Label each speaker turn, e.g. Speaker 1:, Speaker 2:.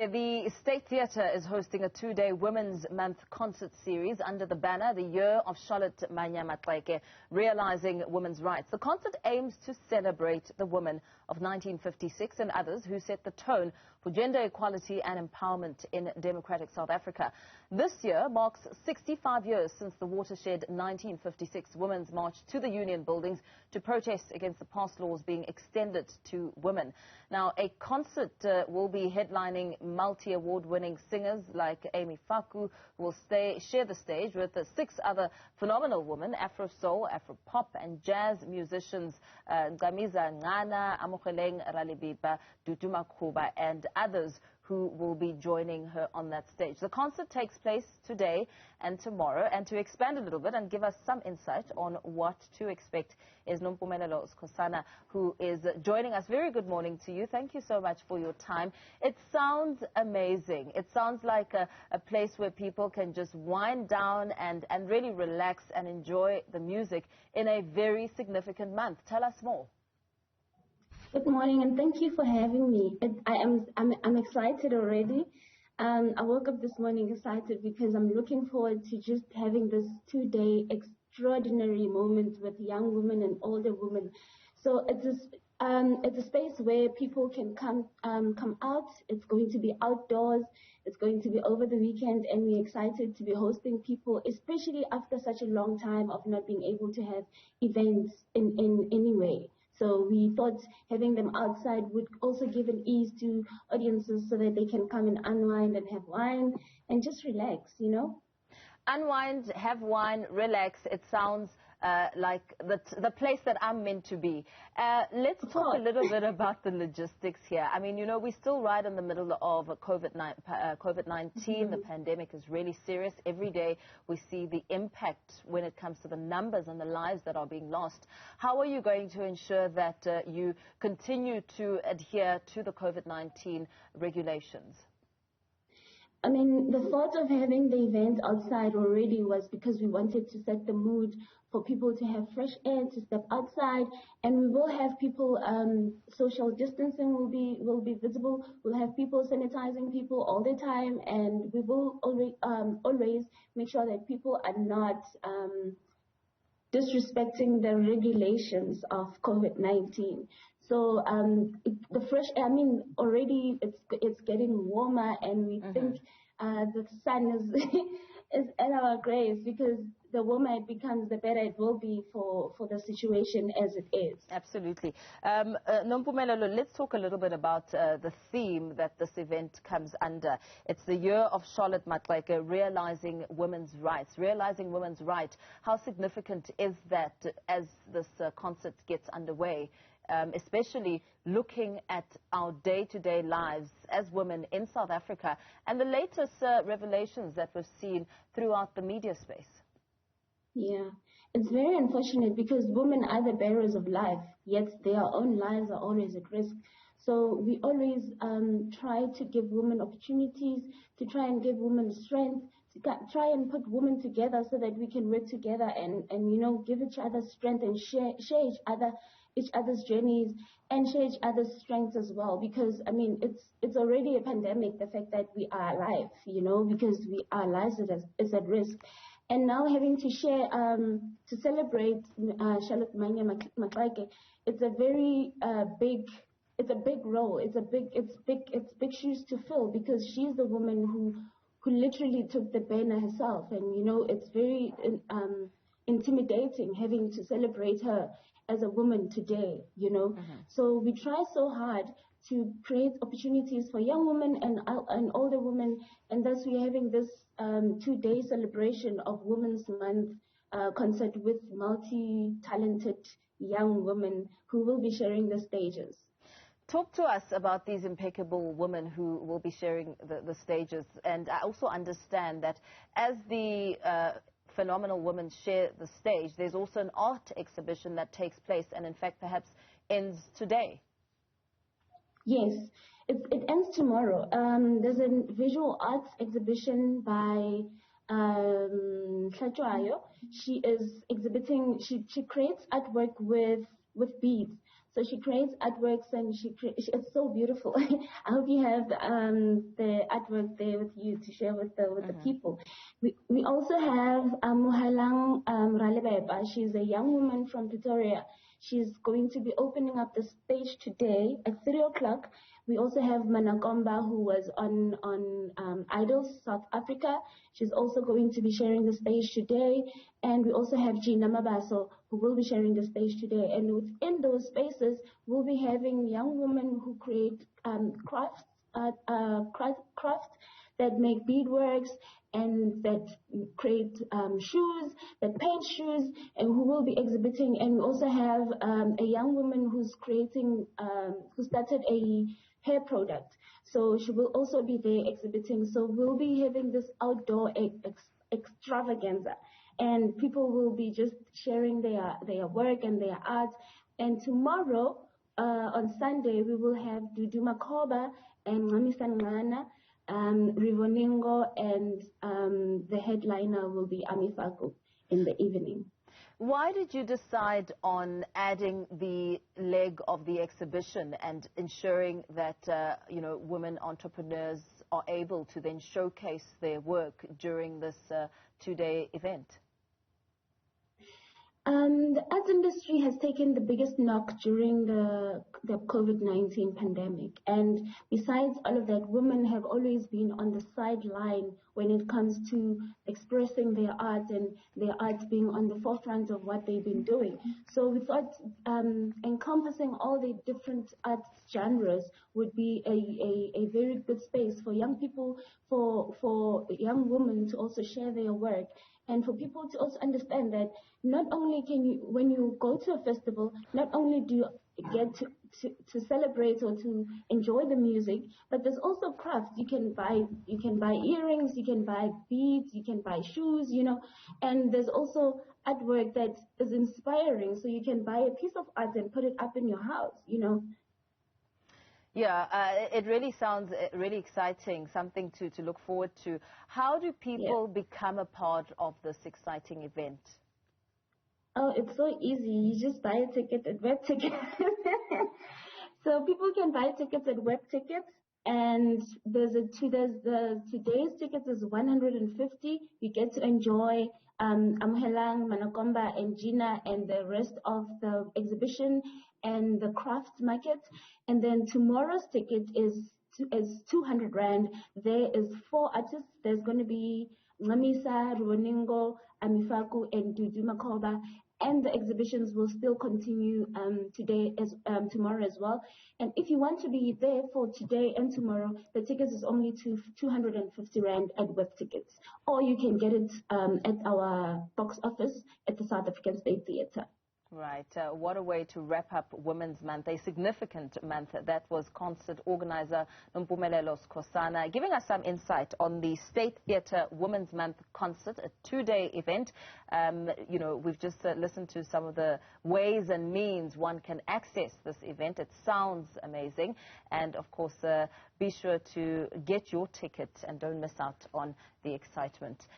Speaker 1: The State Theatre is hosting a two-day Women's Month concert series under the banner The Year of Charlotte Mannya Maxeke, Realizing Women's Rights. The concert aims to celebrate the women of 1956 and others who set the tone for gender equality and empowerment in democratic South Africa. This year marks 65 years since the watershed 1956 Women's March to the Union buildings to protest against the past laws being extended to women. Now, a concert will be headlining multi-award-winning singers like Ami Faku, who will share the stage with 6 other phenomenal women, Afro-soul, Afro-pop and jazz musicians Ncamisa Nqana, Amogelang Ralebepa, Dudu Makhoba and others who will be joining her on that stage. The concert takes place today and tomorrow, and to expand a little bit and give us some insight on what to expect is Mpumelelo Skhosana, who is joining us. Very good morning to you. Thank you so much for your time. It sounds amazing. It sounds like a place where people can just wind down and really relax and enjoy the music in a very significant month. Tell us more.
Speaker 2: Good morning, and thank you for having me. I'm excited already. I woke up this morning excited because I'm looking forward to just having this two-day extraordinary moment with young women and older women. So it's a space where people can come out. It's going to be outdoors. It's going to be over the weekend, and we're excited to be hosting people, especially after such a long time of not being able to have events in any way. So we thought having them outside would also give an ease to audiences so that they can come and unwind and have wine and just relax, you know.
Speaker 1: Unwind, have wine, relax. It sounds like the place that I'm meant to be. Let's talk a little bit about the logistics here. I mean, you know, we're still right in the middle of COVID-19. The pandemic is really serious. Every day we see the impact when it comes to the numbers and the lives that are being lost. How are you going to ensure that you continue to adhere to the COVID-19 regulations?
Speaker 2: I mean, the thought of having the event outside already was because we wanted to set the mood for people to have fresh air, to step outside, and we will have people, social distancing will be visible. We'll have people sanitizing people all the time, and we will always make sure that people are not disrespecting the regulations of COVID-19. So the fresh air, I mean, already it's getting warmer, and we think the sun is at our grace, because the warmer it becomes, the better it will be for the situation as it is.
Speaker 1: Absolutely. Mpumelelo, let's talk a little bit about the theme that this event comes under. It's the Year of Charlotte Maxeke, Realizing Women's Rights. Realizing Women's Rights. How significant is that as this concert gets underway? Especially looking at our day-to-day lives as women in South Africa and the latest revelations that we've seen throughout the media space.
Speaker 2: Yeah, it's very unfortunate because women are the bearers of life, yet their own lives are always at risk. So we always try to give women opportunities, to try and give women strength, to try and put women together so that we can work together and you know, give each other strength and share each other's journeys and share each other's strengths as well, because I mean it's already a pandemic, the fact that we are alive, you know, because our lives is at risk, and now having to share to celebrate Charlotte Mannya Maxeke, it's a very big role, it's big shoes to fill, because she's the woman who literally took the banner herself, and you know, it's very intimidating having to celebrate her as a woman today, you know. So we try so hard to create opportunities for young women and older women, and thus we're having this two-day celebration of Women's Month concert with multi-talented young women who will be sharing the stages.
Speaker 1: Talk to us about these impeccable women who will be sharing the stages, and I also understand that as the phenomenal women share the stage, there's also an art exhibition that takes place and in fact perhaps ends today.
Speaker 2: Yes, it ends tomorrow. There's a visual arts exhibition by Tlhatjwayo. She is exhibiting, she creates artwork with beads. So she creates artworks and it's so beautiful. I hope you have the artwork there with you to share with the people. We also have Amogelang Ralebepa. She's a young woman from Pretoria. She's going to be opening up the stage today at 3 o'clock. We also have ManaKomba, who was on Idols South Africa. She's also going to be sharing the stage today. And we also have Gina Mabasa, who will be sharing the stage today. And within those spaces, we'll be having young women who create crafts that make beadworks and that create shoes, that paint shoes, and who will be exhibiting. And we also have a young woman who's creating, who started a hair product. So she will also be there exhibiting. So we'll be having this outdoor extravaganza. And people will be just sharing their work and their art. And tomorrow, on Sunday, we will have Dudu Makhoba and Ncamisa Nqana, Rivoningo, and the headliner will be Ami Faku in the evening.
Speaker 1: Why did you decide on adding the leg of the exhibition and ensuring that women entrepreneurs are able to then showcase their work during this two-day event?
Speaker 2: The arts industry has taken the biggest knock during the COVID-19 pandemic. And besides all of that, women have always been on the sideline when it comes to expressing their art and their art being on the forefront of what they've been doing. So we thought encompassing all the different art genres would be a very good space for young people, for young women to also share their work. And for people to also understand that not only can you, when you go to a festival, not only do you get to celebrate or to enjoy the music, but there's also crafts. You can buy earrings, you can buy beads, you can buy shoes, and there's also artwork that is inspiring. So you can buy a piece of art and put it up in your house,
Speaker 1: Yeah, it really sounds really exciting, something to look forward to. How do people become a part of this exciting event?
Speaker 2: Oh, it's so easy. You just buy a ticket at Web Tickets. So people can buy tickets at Web Tickets, and today's tickets is 150. You get to enjoy Amogelang, ManaKomba, and Gina, and the rest of the exhibition and the craft market. And then tomorrow's ticket is 200 Rand. There is 4 artists. There's going to be Ncamisa, Rivoningo, Ami Faku, and Dudu Makhoba. And the exhibitions will still continue tomorrow as well. And if you want to be there for today and tomorrow, the tickets is only 250 Rand at Web Tickets. Or you can get it at our box office at the South African State Theatre.
Speaker 1: Right. What a way to wrap up Women's Month, a significant month. That was concert organizer Mpumelelo Skhosana giving us some insight on the State Theatre Women's Month concert, a 2-day event. We've just listened to some of the ways and means one can access this event. It sounds amazing. And, of course, be sure to get your ticket and don't miss out on the excitement.